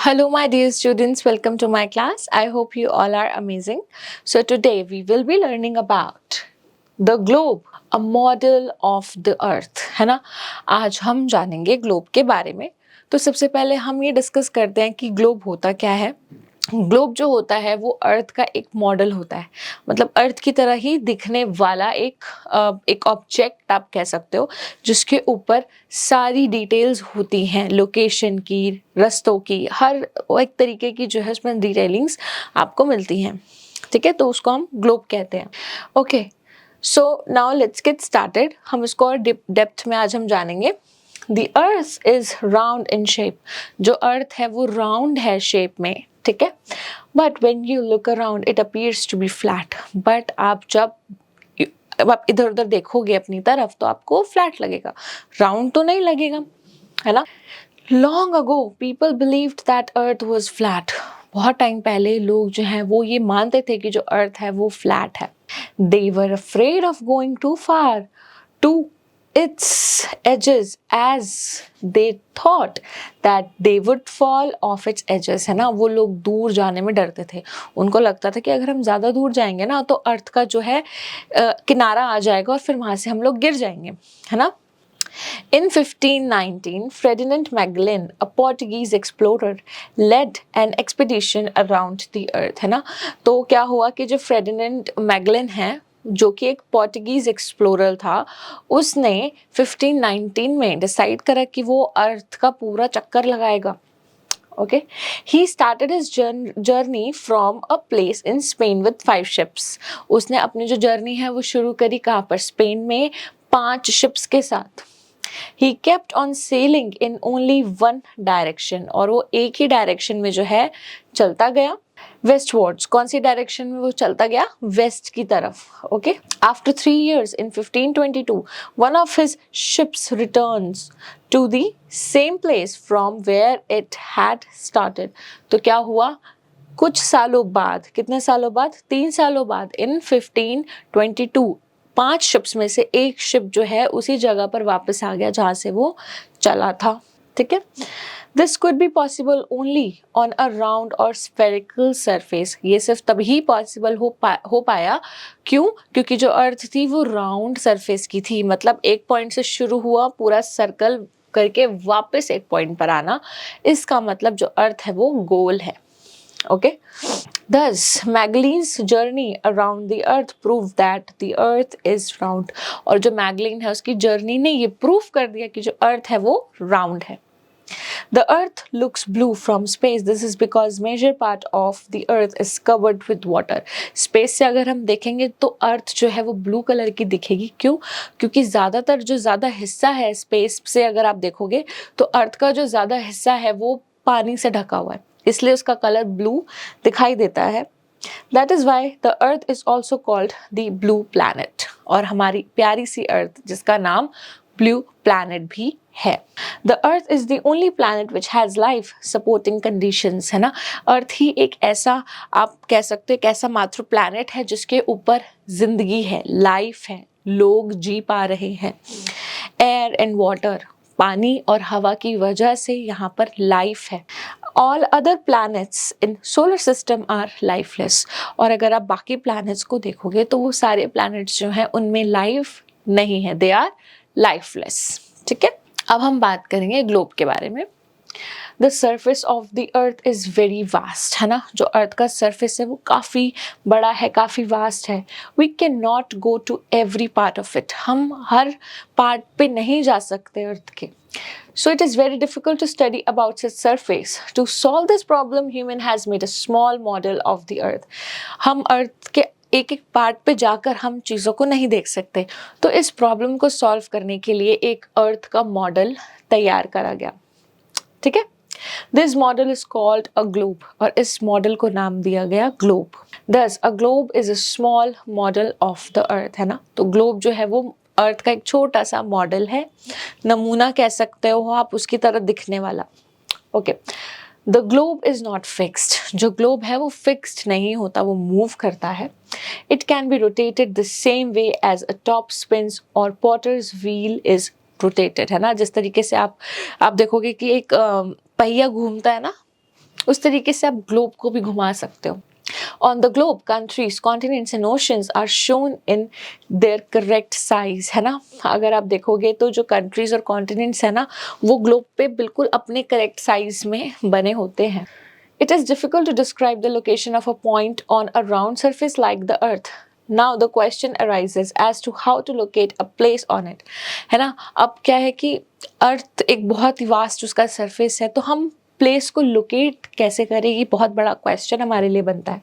Hello, my dear students. Welcome to my class. I hope you all are amazing. So, today we will be learning about the globe, a model of the earth. है ना? आज हम जानेंगे globe के बारे में. तो सबसे पहले हम ये डिस्कस करते हैं कि ग्लोब होता क्या है. ग्लोब जो होता है वो अर्थ का एक मॉडल होता है, मतलब अर्थ की तरह ही दिखने वाला एक ऑब्जेक्ट आप कह सकते हो, जिसके ऊपर सारी डिटेल्स होती हैं, लोकेशन की, रास्तों की, हर एक तरीके की जो है उसमें डिटेलिंग्स आपको मिलती हैं. ठीक है, तो उसको हम ग्लोब कहते हैं. Okay, so now let's get started. हम इसको और डेप्थ में आज हम जानेंगे. The earth is round in shape. जो अर्थ है वो राउंड है शेप में, ठीक है. But when you look around it appears to be flat. But आप आप इधर उधर देखोगे अपनी तरफ तो आपको फ्लैट लगेगा, राउंड तो नहीं लगेगा, है ना. Long ago people believed that earth was flat. बहुत टाइम पहले लोग जो हैं वो ये मानते थे कि जो अर्थ है वो फ्लैट है. They were afraid of going too far to its edges as they thought that they would fall off its edges. है ना, वो लोग दूर जाने में डरते थे. उनको लगता था कि अगर हम ज़्यादा दूर जाएंगे ना तो अर्थ का जो है किनारा आ जाएगा और फिर वहाँ से हम लोग गिर जाएंगे, है ना. In 1519, Ferdinand Magellan, a Portuguese explorer, led an expedition around the earth. है ना, तो क्या हुआ कि जो फ्रेडिनेंड मैगलन है, जो कि एक पोर्टुगीज एक्सप्लोरर था, उसने 1519 में डिसाइड करा कि वो अर्थ का पूरा चक्कर लगाएगा. Okay, he started his journey from a place in Spain with 5 ships. उसने अपनी जो जर्नी है वो शुरू करी कहाँ पर, स्पेन में 5 शिप्स के साथ. He kept on sailing in only one direction. और वो एक ही डायरेक्शन में जो है चलता गया. Westwards. कौन सी डायरेक्शन में वो चलता गया? वेस्ट की तरफ. Okay. After 3 years in 1522, one of his ships returns to the same place from where it had started. तो क्या हुआ? कुछ सालों बाद, कितने सालों बाद? 3 सालों बाद, in 1522, 5 शिप्स में से एक शिप जो है उसी जगह पर वापस आ गया जहां से वो चला था. ठीक है. This could be possible only on a round or spherical surface. ये सिर्फ तभी पॉसिबल हो पाया. क्यों? क्योंकि जो अर्थ थी वो राउंड सरफेस की थी, मतलब एक पॉइंट से शुरू हुआ, पूरा सर्कल करके वापस एक पॉइंट पर आना. इसका मतलब जो अर्थ है वो गोल है. Okay. Thus, Magellan's journey around the earth proved that the earth is round. और जो मैगलिन है उसकी जर्नी ने ये प्रूव कर दिया कि जो अर्थ है वो राउंड है. The earth looks blue from space. This is because major part of the earth is covered with water. Space से अगर हम देखेंगे तो अर्थ जो है वो ब्लू कलर की दिखेगी. क्यों? क्योंकि ज़्यादा हिस्सा है स्पेस से अगर आप देखोगे तो अर्थ का जो ज़्यादा हिस्सा है वो पानी से ढका हुआ है, इसलिए उसका कलर ब्लू दिखाई देता है. That is why the earth is also called the blue planet. और हमारी प्यारी सी अर्थ जिसका नाम blue planet भी है. The earth is the only planet which has life supporting conditions. है ना, अर्थ ही एक ऐसा, आप कह सकते हैं, एक ऐसा मात्र प्लैनेट है जिसके ऊपर जिंदगी है, लाइफ है, लोग जी पा रहे हैं. एयर एंड वाटर, पानी और हवा की वजह से यहाँ पर लाइफ है. All other planets in solar system are lifeless. और अगर आप बाकी planets को देखोगे तो वो सारे planets जो हैं उनमें लाइफ नहीं है, they are lifeless. ठीक है. अब हम बात करेंगे ग्लोब के बारे में. The surface of the earth is very vast. है ना, जो अर्थ का सरफेस है वो काफ़ी बड़ा है, काफ़ी वास्ट है. We cannot go to every part of it. हम हर पार्ट पे नहीं जा सकते अर्थ के. So it is very difficult to study about its surface. To solve this problem, human has made a small model of the earth. हम अर्थ के एक एक पार्ट पे जाकर हम चीज़ों को नहीं देख सकते, तो इस प्रॉब्लम को सॉल्व करने के लिए एक अर्थ का मॉडल तैयार करा गया. ठीक है. This model is called a globe. और इस मॉडल को नाम दिया गया globe. Thus, a globe is a small model of the earth. है ना, तो ग्लोब जो है वो अर्थ का एक छोटा सा मॉडल है, नमूना कह सकते हो आप, उसकी तरह दिखने वाला. Okay. The globe is not fixed. जो ग्लोब है वो फिक्स्ड नहीं होता, वो मूव करता है. It can be rotated the same way as a top spins और पॉटर्स व्हील इज रोटेटेड. है ना, जिस तरीके से आप देखोगे कि एक पहिया घूमता है ना, उस तरीके से आप ग्लोब को भी घुमा सकते हो। On the globe, countries, continents and oceans are shown in their correct size, है ना। अगर आप देखोगे तो जो countries और continents है ना, वो globe पे बिल्कुल अपने correct size में बने होते हैं। It is difficult to describe the location of a point on a round surface like the earth. Now the question arises as to how to locate a place on it, है ना। अब क्या है कि अर्थ एक बहुत ही वास्ट उसका surface है, तो हम प्लेस को लोकेट कैसे करें, ये बहुत बड़ा क्वेश्चन हमारे लिए बनता है।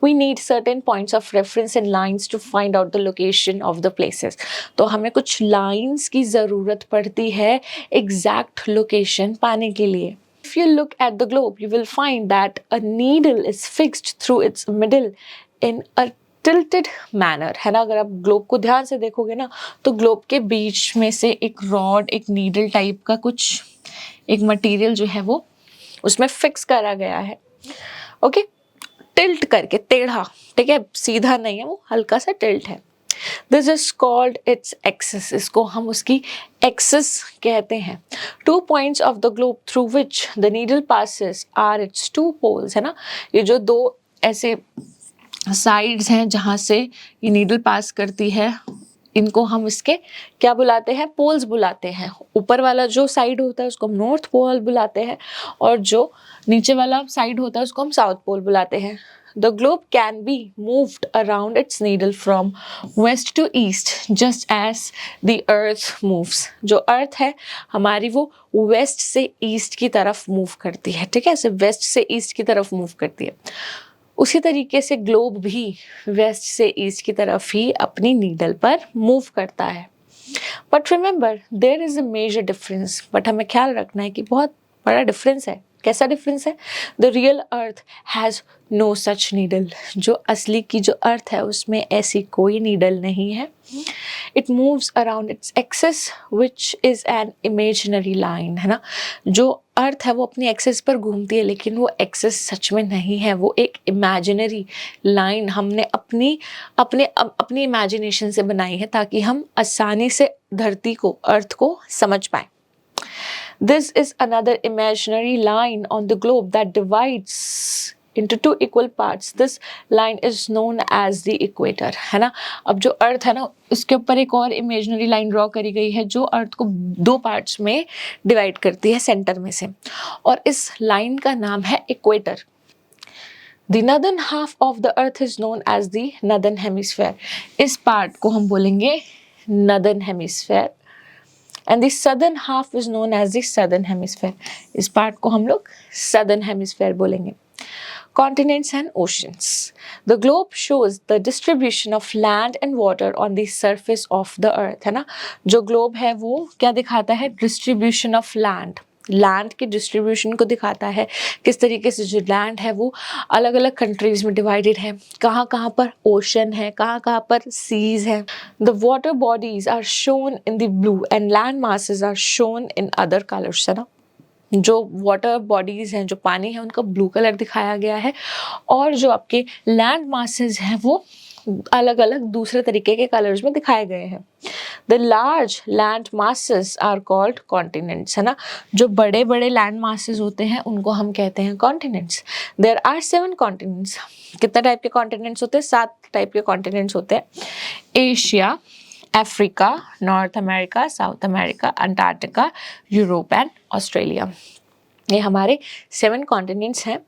We need certain points of reference and lines to find out the location of the places. तो हमें कुछ lines की ज़रूरत पड़ती है exact location पाने के लिए। If you look at the globe, you will find that a needle is fixed through its middle in a tilted manner, है ना। अगर आप ग्लोब को ध्यान से देखोगे ना, तो ग्लोब के बीच में से एक रॉड, एक नीडल टाइप का कुछ एक मटेरियल जो है वो उसमें फिक्स करा गया है। ओके, टिल्ट करके, टेढ़ा, ठीक है, सीधा नहीं है, वो हल्का सा टिल्ट है। This is called its axis, इसको हम उसकी एक्सिस कहते हैं। 2 points of the globe through which the needle passes are its 2 poles, है ना। ये जो दो ऐसे साइड्स हैं जहाँ से ये नीडल पास करती है, इनको हम इसके क्या बुलाते हैं, पोल्स बुलाते हैं। ऊपर वाला जो साइड होता है उसको हम नॉर्थ पोल बुलाते हैं, और जो नीचे वाला साइड होता है उसको हम साउथ पोल बुलाते हैं। The globe can be moved around its needle from west to east just as the earth moves. जो अर्थ है हमारी वो वेस्ट से ईस्ट की तरफ मूव करती है, ठीक है, ऐसे वेस्ट से ईस्ट की तरफ मूव करती है। उसी तरीके से ग्लोब भी वेस्ट से ईस्ट की तरफ ही अपनी नीडल पर मूव करता है। But remember there is a major difference, but हमें ख्याल रखना है कि बहुत बड़ा डिफरेंस है। कैसा डिफरेंस है? The real earth has no such needle, जो असली की जो अर्थ है उसमें ऐसी कोई नीडल नहीं है। It moves around its axis which is an imaginary line, है ना। जो अर्थ है वो अपनी एक्सिस पर घूमती है, लेकिन वो एक्सिस सच में नहीं है, वो एक इमेजिनरी लाइन हमने अपनी इमेजिनेशन से बनाई है ताकि हम आसानी से धरती को, अर्थ को समझ पाए। This is another imaginary line on the globe that divides into 2 equal parts. This line is known as the equator, है ना। अब जो अर्थ है ना उसके ऊपर एक और इमेजिनरी लाइन ड्रॉ करी गई है जो अर्थ को 2 पार्ट्स में डिवाइड करती है सेंटर में से, और इस लाइन का नाम है equator. The northern half of the earth is known as the northern hemisphere. इस पार्ट को हम बोलेंगे northern hemisphere, and the southern half is known as the southern hemisphere. इस पार्ट को हम लोग southern hemisphere बोलेंगे। Continents and oceans. The globe shows the distribution of land and water on the surface of the earth, है ना। जो globe है वो क्या दिखाता है? डिस्ट्रीब्यूशन ऑफ लैंड, लैंड की डिस्ट्रीब्यूशन को दिखाता है। किस तरीके से जो लैंड है वो अलग अलग कंट्रीज में डिवाइडेड है, कहाँ कहाँ पर ओशन है, कहाँ कहाँ पर सीज है। The water bodies are shown in the blue and land masses are shown in other colours, है ना। जो वाटर बॉडीज हैं, जो पानी है, उनका ब्लू कलर दिखाया गया है, और जो आपके लैंड मासेस हैं वो अलग अलग दूसरे तरीके के कलर्स में दिखाए गए हैं। The large land masses are called continents, है ना। जो बड़े बड़े लैंड मासेस होते हैं उनको हम कहते हैं कॉन्टिनेंट्स। There are 7 continents. कितने टाइप के कॉन्टिनेंट्स होते हैं? 7 टाइप के कॉन्टिनेंट्स होते हैं। Asia, Africa, North America, South America, Antarctica, Europe and Australia. ये हमारे 7 कॉन्टिनेंट्स हैं।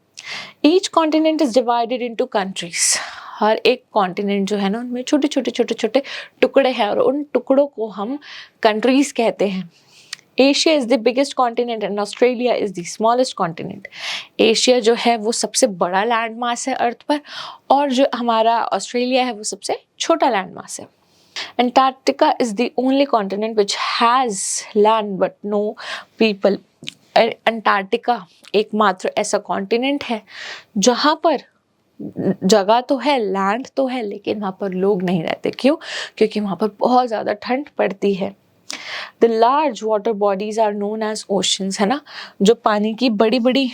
Each continent is divided into countries. हर एक कॉन्टिनेंट जो है ना उनमें छोटे छोटे टुकड़े हैं, और उन टुकड़ों को हम कंट्रीज कहते हैं। Asia is the biggest continent and Australia is the smallest continent. Asia जो है वो सबसे बड़ा लैंड मास है अर्थ पर, और जो हमारा ऑस्ट्रेलिया है वो सबसे छोटा लैंड मास है। Antarctica is the only continent which has land but no people. Antarctica एकमात्र ऐसा कॉन्टिनेंट है जहाँ पर जगह तो है, लैंड तो है, लेकिन वहाँ पर लोग नहीं रहते। क्यों? क्योंकि वहाँ पर बहुत ज़्यादा ठंड पड़ती है। The large water bodies are known as oceans, है ना। जो पानी की बड़ी बड़ी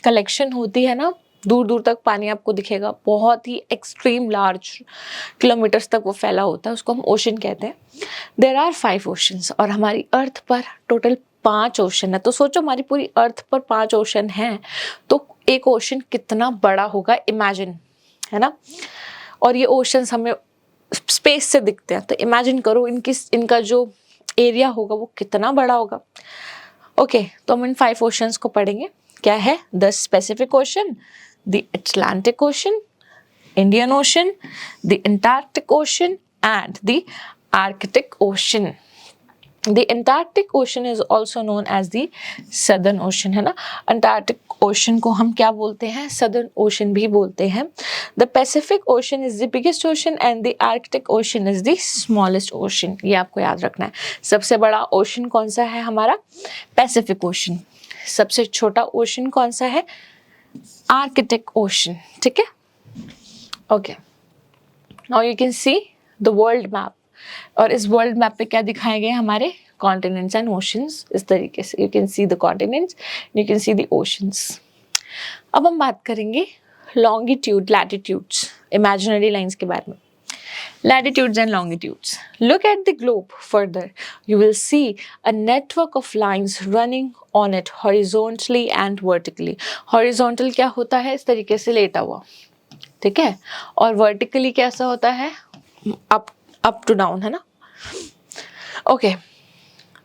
कलेक्शन होती है ना, दूर दूर तक पानी आपको दिखेगा, बहुत ही एक्सट्रीम लार्ज किलोमीटर्स तक वो फैला होता है, उसको हम ओशन कहते हैं। देयर आर 5 ओशंस, और हमारी अर्थ पर टोटल 5 ओशन है, तो सोचो हमारी पूरी अर्थ पर 5 ओशन हैं, तो एक ओशन कितना बड़ा होगा, इमेजिन, है ना। और ये ओशंस हमें स्पेस से दिखते हैं, तो इमेजिन करो इनका जो एरिया होगा वो कितना बड़ा होगा। ओके, तो हम इन 5 ओशंस को पढ़ेंगे। क्या है? The specific ocean, the Atlantic ocean, Indian ocean, the Antarctic ocean and the Arctic ocean. The Antarctic Ocean is also known as the Southern Ocean, है ना। Antarctic Ocean को हम क्या बोलते हैं? Southern Ocean भी बोलते हैं। The Pacific Ocean is the biggest ocean and the Arctic Ocean is the smallest ocean. ये आपको याद रखना है। सबसे बड़ा ओशन कौन सा है हमारा? Pacific Ocean। सबसे छोटा ओशन कौन सा है? Arctic Ocean, ठीक है। Okay, now you can see the world map। और इस वर्ल्ड मैप पे क्या दिखाए गए हमारे? Continents and oceans. इस तरीके से you can see the continents, you can see the oceans. अब हम बात करेंगे लॉन्गिट्यूड, लैटिट्यूड्स, इमेजिनरी लाइंस के बारे में। Latitudes and longitudes. Look at the globe further. You will see a network of lines running on it horizontally and vertically. Horizontal क्या होता है? इस तरीके से लेटा हुआ, ठीक है। और vertically कैसा होता है? up to down, है ना। Okay,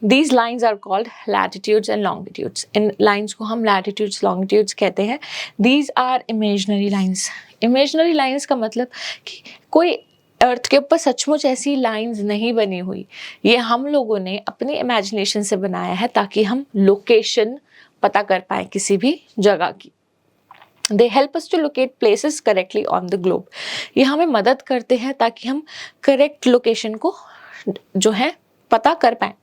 these lines are called latitudes and longitudes. In lines को हम latitudes, longitudes कहते हैं। These are imaginary lines. Imaginary lines का मतलब कि कोई अर्थ के ऊपर सचमुच ऐसी लाइंस नहीं बनी हुई, ये हम लोगों ने अपनी इमेजिनेशन से बनाया है ताकि हम लोकेशन पता कर पाए किसी भी जगह की। They help us to locate places correctly on the globe. ये हमें मदद करते हैं ताकि हम करेक्ट लोकेशन को जो है पता कर पाएं।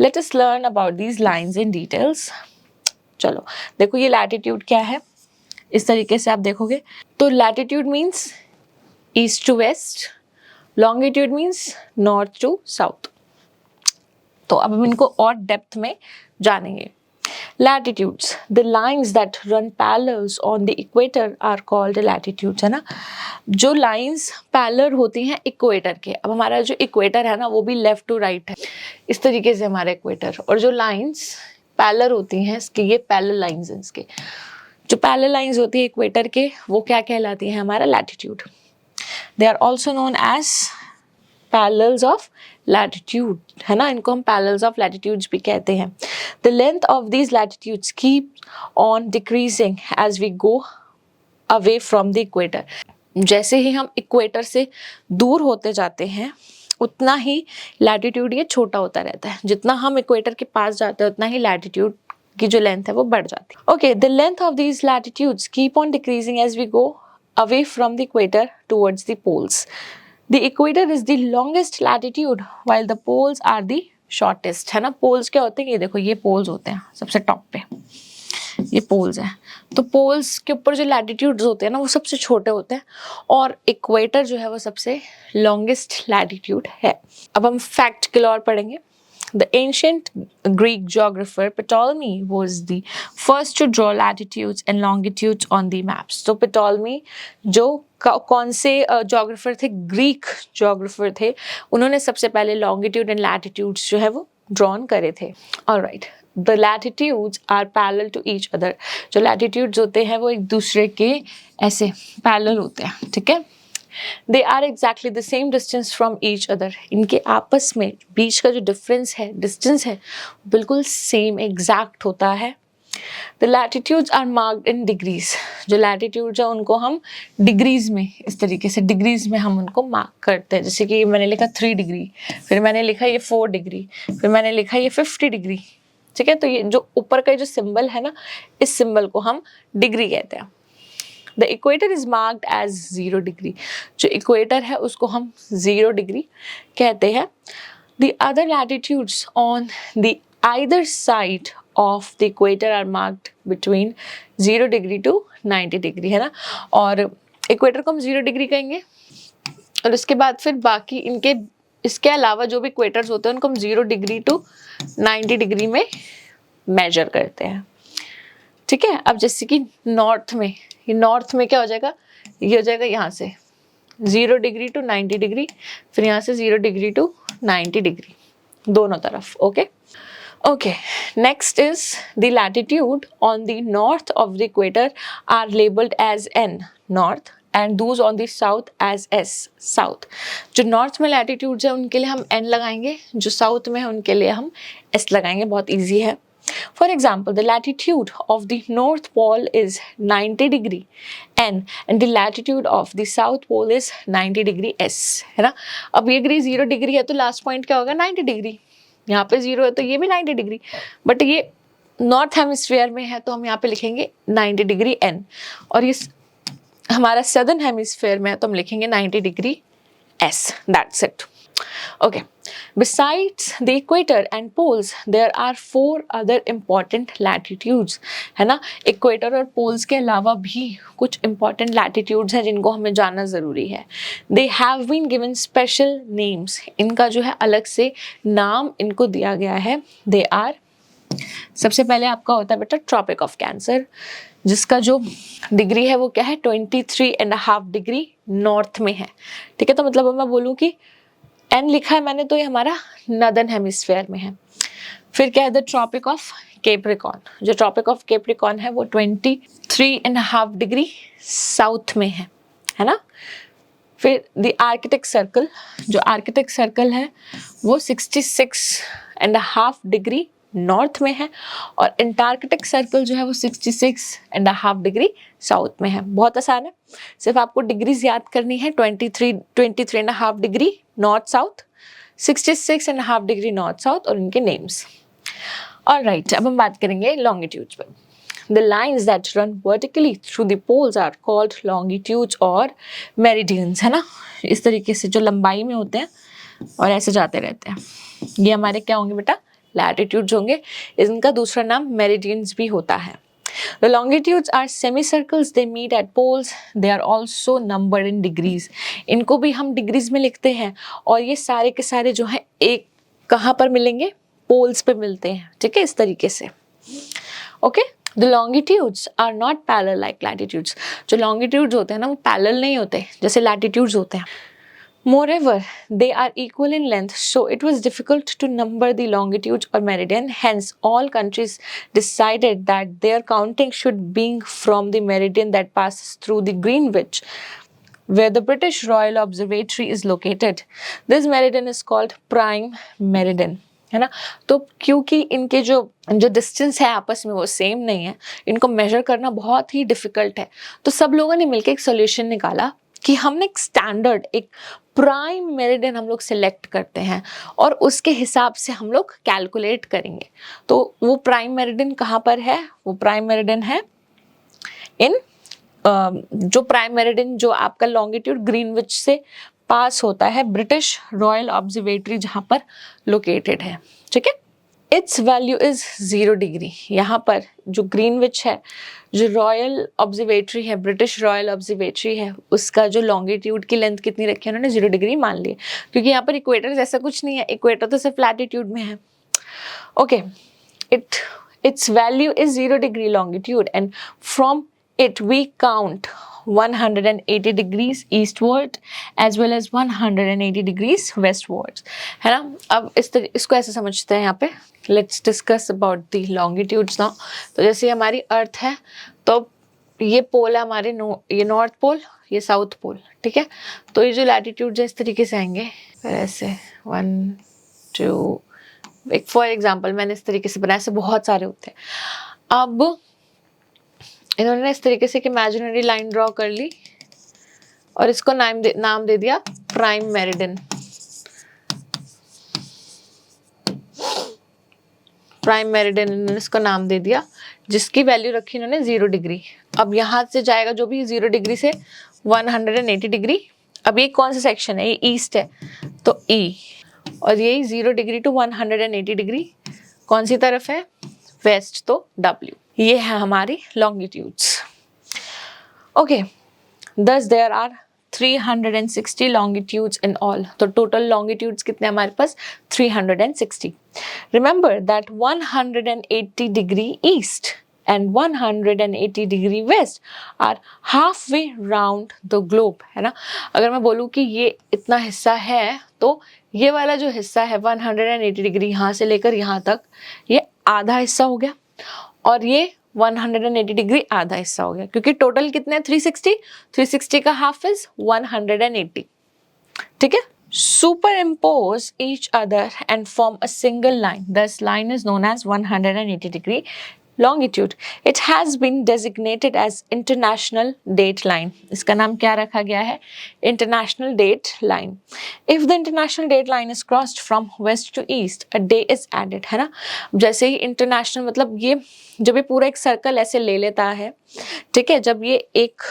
Let us learn about these lines in details. चलो देखो, ये लैटिट्यूड क्या है, इस तरीके से आप देखोगे तो latitude means east to west, longitude means north to south. तो अब हम इनको और डेप्थ में जानेंगे। Latitudes, the lines that run parallels on the equator are called latitudes, है ना। जो lines parallel होती हैं इक्वेटर के, अब हमारा जो इक्वेटर है ना वो भी लेफ्ट टू राइट है, इस तरीके से हमारा इक्वेटर। और जो lines parallel होती हैं इसके, ये parallel lines हैं इसके, जो parallel lines होती है इक्वेटर के वो क्या कहलाती है? हमारा latitude। They are also known as parallels of latitude, है ना। इनको हम parallels of latitudes भी कहते हैं। The length of these latitudes keep on decreasing as we go away from the equator. जैसे ही हम इक्वेटर से दूर होते जाते हैं उतना ही लैटिट्यूड ये छोटा होता रहता है। जितना हम इक्वेटर के पास जाते हैं उतना ही लैटिट्यूड की जो लेंथ है वो बढ़ जाती है। Okay, the length of these latitudes keep on decreasing as we go away from the equator towards the poles. The equator is the longest latitude while the poles are the shortest, है ना। Poles क्या होते हैं? ये देखो, ये poles होते हैं सबसे टॉप पे, ये पोल्स हैं। तो पोल्स के ऊपर जो लैटिट्यूड्स होते हैं ना वो सबसे छोटे होते हैं और इक्वेटर जो है वो सबसे लॉन्गेस्ट लैटिट्यूड है। अब हम फैक्ट के और पढ़ेंगे। The ancient Greek geographer Ptolemy was the first to draw latitudes and longitudes on the maps. तो Ptolemy जो कौन से जोग्राफर थे? ग्रीक जोग्राफर थे। उन्होंने सबसे पहले लॉन्गिट्यूड एंड लैटिट्यूड्स जो है वो ड्रॉन करे थे। Alright, the latitudes are parallel to each other. जो लैटिट्यूड्स होते हैं वो एक दूसरे के ऐसे पैरेलल होते हैं, ठीक है। They are exactly the same distance from each other. इनके आपस में बीच का जो डिफरेंस है, डिस्टेंस है, बिल्कुल सेम एग्जैक्ट होता है। The latitudes are marked in degrees. जो लैटिट्यूड्स है उनको हम डिग्रीज में, इस तरीके से डिग्रीज में हम उनको मार्क करते हैं। जैसे कि मैंने लिखा 3 डिग्री, फिर मैंने लिखा ये 4 डिग्री, फिर मैंने लिखा ये 50 डिग्री, ठीक है। तो ये जो ऊपर का जो सिंबल है ना, इस सिंबल को हम डिग्री कहते हैं। The equator is marked as 0 degree. जो इक्वेटर है उसको हम 0 डिग्री कहते हैं। The other latitudes on the either side of the equator are marked between 0 degree to 90 degree, है ना। और इक्वेटर को हम 0 डिग्री कहेंगे और इसके बाद फिर बाकी इनके इसके अलावा जो भी इक्वेटर्स होते हैं उनको हम 0 डिग्री टू 90 डिग्री में मेजर करते हैं, ठीक है। अब जैसे कि नॉर्थ में, ये नॉर्थ में क्या हो जाएगा? ये हो जाएगा यहाँ से 0 डिग्री टू 90 डिग्री, फिर यहाँ से 0 डिग्री टू 90 डिग्री, दोनों तरफ। Okay, Okay, next is the latitude on the north of the equator are labeled as N north and those on the south as S south. जो north में latitudes है उनके लिए हम N लगाएंगे, जो साउथ में है उनके लिए हम S लगाएंगे. बहुत इजी है. For example, the latitude of the North Pole is 90 degree N and the latitude of the South Pole is 90 degree S, है ना. अब ये डिग्री 0 डिग्री है तो लास्ट पॉइंट क्या होगा 90 डिग्री. यहाँ पे 0 है तो ये भी 90 डिग्री, बट ये नॉर्थ हेमिस्फीयर में है तो हम यहाँ पे लिखेंगे 90 डिग्री N, और ये हमारा सदर्न हेमिस्फीयर में है तो हम लिखेंगे 90 degree S. That's it. Okay. Besides the equator and poles, there are 4 other important latitudes, है ना. इक्वेटर और पोल्स के अलावा भी कुछ important latitudes हैं जिनको हमें जानना ज़रूरी है. They have been given special names. इनका जो है अलग से नाम इनको दिया गया है. They are, सबसे पहले आपका होता है बेटा ट्रॉपिक ऑफ कैंसर, जिसका जो डिग्री है वो क्या है 23.5 डिग्री नॉर्थ में है. ठीक है, तो मतलब मैं बोलूँ कि एन लिखा है मैंने तो ये हमारा नदर्न हेमिस्फीयर में है. फिर क्या है द ट्रॉपिक ऑफ कैप्रिकॉर्न, जो ट्रॉपिक ऑफ कैप्रिकॉर्न है वो 23.5 डिग्री साउथ में है ना. फिर द आर्कटिक सर्कल, जो आर्कटिक सर्कल है वो 66.5 डिग्री नॉर्थ में है, और एंटार्कटिक सर्कल जो है वो 66.5 डिग्री साउथ में है. बहुत आसान है, सिर्फ आपको डिग्रीज याद करनी है. 23.5 degree north south, 66.5 degree north south और इनके नेम्स. ऑलराइट, अब हम बात करेंगे लॉन्गिट्यूड्स पर. The lines that run vertically through the poles are called longitudes और meridians, है ना. इस तरीके से जो लंबाई में होते हैं और ऐसे जाते रहते हैं, ये हमारे क्या होंगे बेटा लैटिट्यूड्स होंगे. इनका दूसरा नाम मेरिडियंस भी होता है. The longitudes are semicircles. They meet at poles. They are also numbered in degrees. इनको भी हम डिग्रीज में लिखते हैं, और ये सारे के सारे जो हैं एक कहाँ पर मिलेंगे, पोल्स पे मिलते हैं. ठीक है, इस तरीके से. Okay, The longitudes are not parallel like latitudes. जो longitudes होते हैं ना वो parallel नहीं होते जैसे latitudes होते हैं. Moreover, they are equal in length, so it was difficult to number the longitudes or meridian. Hence, all countries decided that their counting should be from the meridian that passes through the Greenwich, where the British Royal Observatory is located. This meridian is called prime meridian, है ना. तो क्योंकि इनके जो distance है आपस में वो सेम नहीं है, इनको मेजर करना बहुत ही डिफिकल्ट है, तो सब लोगों ने मिलकर एक सोल्यूशन निकाला कि हमने एक स्टैंडर्ड, एक प्राइम मेरिडियन हम लोग सिलेक्ट करते हैं और उसके हिसाब से हम लोग कैलकुलेट करेंगे. तो वो प्राइम मेरिडियन कहाँ पर है, वो प्राइम मेरिडियन है इन जो प्राइम मेरिडियन जो आपका लॉन्गिट्यूड ग्रीनविच से पास होता है, ब्रिटिश रॉयल ऑब्जर्वेटरी जहाँ पर लोकेटेड है. ठीक है, इट्स वैल्यू इज 0 डिग्री. यहाँ पर जो ग्रीनविच है, जो रॉयल ऑब्जर्वेटरी है, ब्रिटिश रॉयल ऑब्जर्वेटरी है, उसका जो लॉन्गिट्यूड की लेंथ कितनी रखी है उन्होंने 0 डिग्री मान ली, क्योंकि यहाँ पर इक्वेटर जैसा कुछ नहीं है. इक्वेटर तो सिर्फ लैटिट्यूड में है. Okay, its value is 0 degree longitude, and from it we count 180 degrees eastward as well as 180 degrees westwards, है ना. अब इसको ऐसे समझते हैं यहाँ पे. Let's discuss about the longitudes now. तो जैसे हमारी अर्थ है तो ये पोल है हमारे, ये नॉर्थ पोल, ये साउथ पोल. ठीक है, तो ये जो लैटिट्यूड है इस तरीके से आएंगे ऐसे 1 2. एक फॉर एग्जाम्पल मैंने इस तरीके से बनाया, ऐसे बहुत सारे होते हैं. अब इन्होंने इस तरीके से एक इमेजिनरी लाइन ड्रॉ कर ली और इसको नाम दे दिया प्राइम मेरिडियन. प्राइम मेरिडियन इन्होंने इसको नाम दे दिया, जिसकी वैल्यू रखी इन्होंने 0 डिग्री. अब यहाँ से जाएगा जो भी 0 डिग्री से 180 डिग्री. अब ये कौन सा सेक्शन है, ये ईस्ट है तो ई, और यही 0 डिग्री टू 180 डिग्री कौन सी तरफ है, वेस्ट, तो W. ये है हमारी longitudes. Okay, thus there are 360 longitudes in all. तो टोटल लॉन्गिट्यूड्स कितने हमारे पास 360. Remember that 180 degree east and 180 degree west are halfway round the globe, है ना. अगर मैं बोलूँ कि ये इतना हिस्सा है तो ये वाला जो हिस्सा है 180 डिग्री यहाँ से लेकर यहाँ तक ये आधा हिस्सा हो गया और ये 180 डिग्री आधा हिस्सा हो गया, क्योंकि टोटल कितने 360 का हाफ इज 180. ठीक है. Superimpose each other and form a single line. This line is known as 180 degree longitude. It has been designated as international date line. इसका नाम क्या रखा गया है? International date line. If the international date line is crossed from west to east, a day is added, है ना. जैसे ही international मतलब ये जब ये पूरा एक सर्कल ऐसे ले लेता है, ठीक है, जब ये एक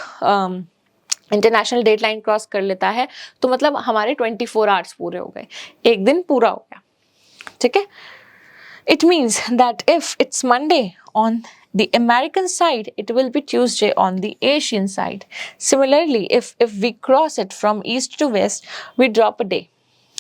इंटरनेशनल डेट लाइन क्रॉस कर लेता है तो मतलब हमारे 24 आवर्स पूरे हो गए, एक दिन पूरा हो गया. ठीक है. It means that if it's Monday on the American side, it will be Tuesday on the Asian side. Similarly, if we cross it from east to west, we drop a day,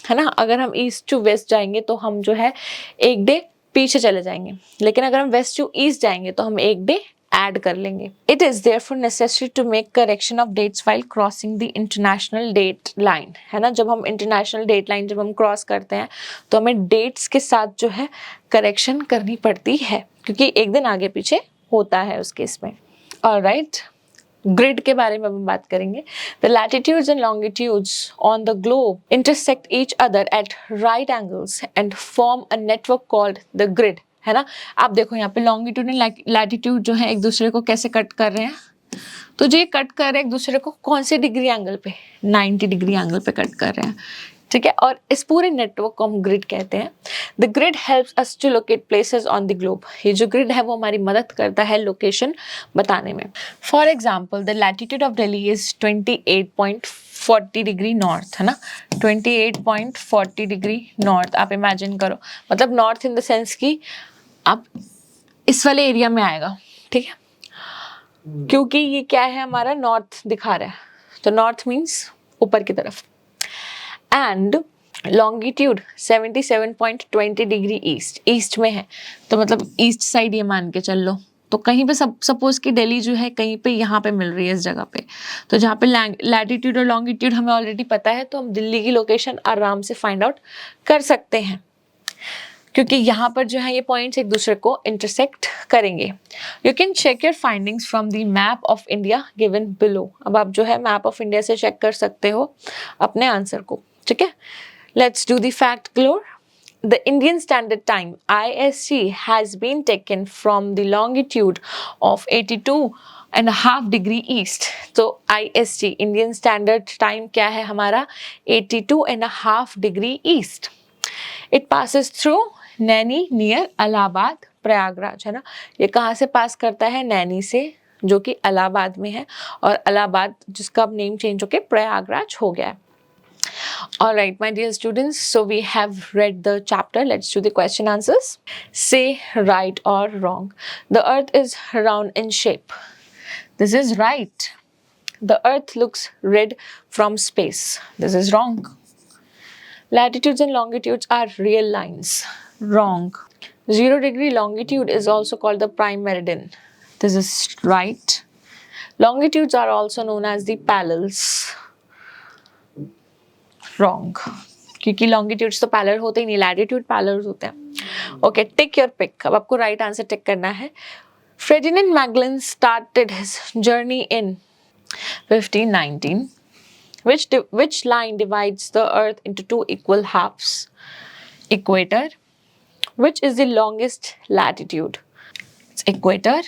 है ना. अगर हम east to waste जाएंगे तो हम जो है एक डे पीछे चले जाएंगे, लेकिन अगर हम वेस्ट टू ईस्ट जाएंगे तो हम एक डे ऐड कर लेंगे. It is therefore necessary to make correction of dates while crossing the international date line, है ना. जब हम इंटरनेशनल डेट लाइन जब हम क्रॉस करते हैं तो हमें डेट्स के साथ जो है करेक्शन करनी पड़ती है, क्योंकि एक दिन आगे पीछे होता है उस केस में. ऑलराइट, ग्रिड के बारे में हम बात करेंगे. The latitudes and longitudes on the globe intersect each other at right angles and form a network called the grid, है ना. आप देखो यहाँ पे लॉन्गिट्यूड एंड लैटिट्यूड जो है एक दूसरे को कैसे कट कर रहे हैं. तो जो ये कट कर रहे हैं एक दूसरे को कौन से डिग्री एंगल पे? 90 डिग्री एंगल पे कट कर रहे हैं. ठीक है. और इस पूरे नेटवर्क को हम ग्रिड कहते हैं. The grid helps us to locate places on the globe. ये जो ग्रिड है वो हमारी मदद करता है लोकेशन बताने में. For example, the latitude of Delhi is 28.40 degree north, है ना. 28.40 डिग्री नॉर्थ आप इमेजिन करो, मतलब नॉर्थ इन द सेंस की आप इस वाले एरिया में आएगा. ठीक है. क्योंकि ये क्या है हमारा नॉर्थ दिखा रहा है, तो नॉर्थ मीन्स ऊपर की तरफ. एंड लॉन्गिट्यूड 77.20 डिग्री ईस्ट में है, तो मतलब ईस्ट साइड ये मान के चल लो. तो कहीं पे सपोज कि दिल्ली जो है कहीं पे यहाँ पे मिल रही है इस जगह पे, तो जहाँ पे लैटिट्यूड और लॉन्गिट्यूड हमें ऑलरेडी पता है तो हम दिल्ली की लोकेशन आराम से फाइंड आउट कर सकते हैं, क्योंकि यहाँ पर जो है ये पॉइंट्स एक दूसरे को इंटरसेक्ट करेंगे. You can check your findings from the map of India given below. अब आप जो है मैप ऑफ इंडिया से चेक कर सकते हो अपने आंसर को. ठीक है. Let's do the fact galore. The Indian Standard Time (IST) has been taken from the longitude of 82.5 degree east. तो IST Indian Standard Time क्या है हमारा? 82.5 degree east. It passes through Naini near Allahabad Prayagraj, है ना. ये कहाँ से पास करता है? नैनी से, जो कि इलाहाबाद में है, और इलाहाबाद जिसका अब नेम चेंज होके प्रयागराज हो गया है. Alright, my dear students, so we have read the chapter. Let's do the question answers. Say right or wrong. The earth is round in shape. This is right. The earth looks red from space. This is wrong. Latitudes and longitudes are real lines. Wrong. 0 degree longitude is also called the prime meridian. This is right. Longitudes are also known as the parallels. Wrong. क्योंकि longitudes तो parallel होते ही नहीं, latitude parallel होते हैं. Okay, take your pick. अब आपको right answer टिक करना है. Ferdinand Magellan started his journey in 1519. Which line divides the earth into two equal halves? Equator. Which is the longest latitude? It's equator.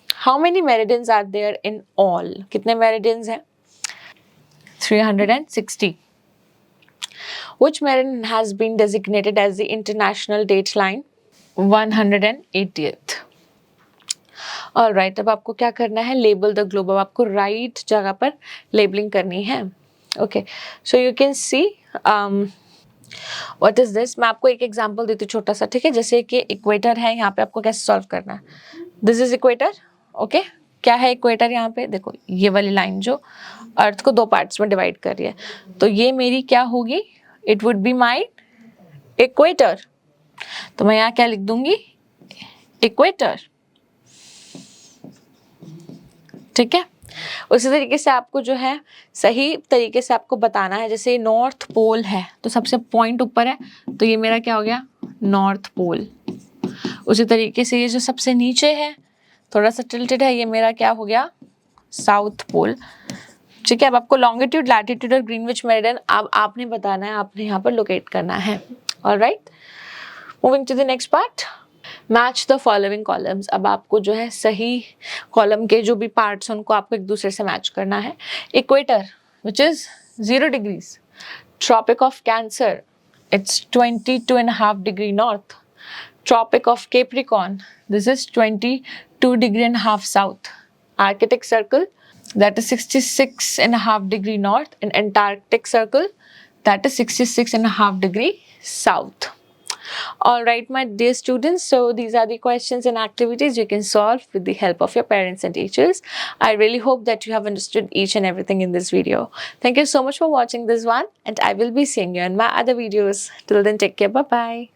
How many meridians are there in all? कितने meridians हैं? 360. Which meridian has been designated as the international date line? 180th. Alright, अब आपको क्या करना है? Label the globe. अब आपको right जगह पर labeling करनी है. Okay, so you can see what is this? मैं आपको एक example देती हूँ छोटा सा. ठीक है. जैसे कि equator है, यहाँ पे आपको कैसे solve करना है? This is equator. Okay. क्या है इक्वेटर? यहाँ पे देखो, ये वाली लाइन जो अर्थ को दो पार्ट्स में डिवाइड कर रही है, तो ये मेरी क्या होगी? It would be my equator. तो मैं यहाँ क्या लिख दूंगी? इक्वेटर. ठीक है। उसी तरीके से आपको जो है सही तरीके से आपको बताना है, जैसे नॉर्थ पोल है तो सबसे पॉइंट ऊपर है, तो ये मेरा क्या हो गया, नॉर्थ पोल। उसी तरीके से ये जो सबसे नीचे है थोड़ा सा टिल्टेड है, ये मेरा क्या हो गया, साउथ पोल। ठीक है, अब आपको लॉन्गिट्यूड, लैटिट्यूड और ग्रीनविच मेरिडियन अब आपने बताना है, आपने यहाँ पर लोकेट करना है। Alright, moving to the next part, match the following columns. अब आपको जो है सही कॉलम के जो भी पार्ट्स हैं उनको आपको एक दूसरे से मैच करना है। Equator which is 0 degrees, tropic of Cancer it's 22.5 degree north, tropic of Capricorn this is 22.5 south, Arctic circle that is 66.5 degree north, and Antarctic circle that is 66.5 degree south. All right, my dear students, so these are the questions and activities you can solve with the help of your parents and teachers. I really hope that you have understood each and everything in this video. Thank you so much for watching this one, and I will be seeing you in my other videos. Till then, take care. Bye bye.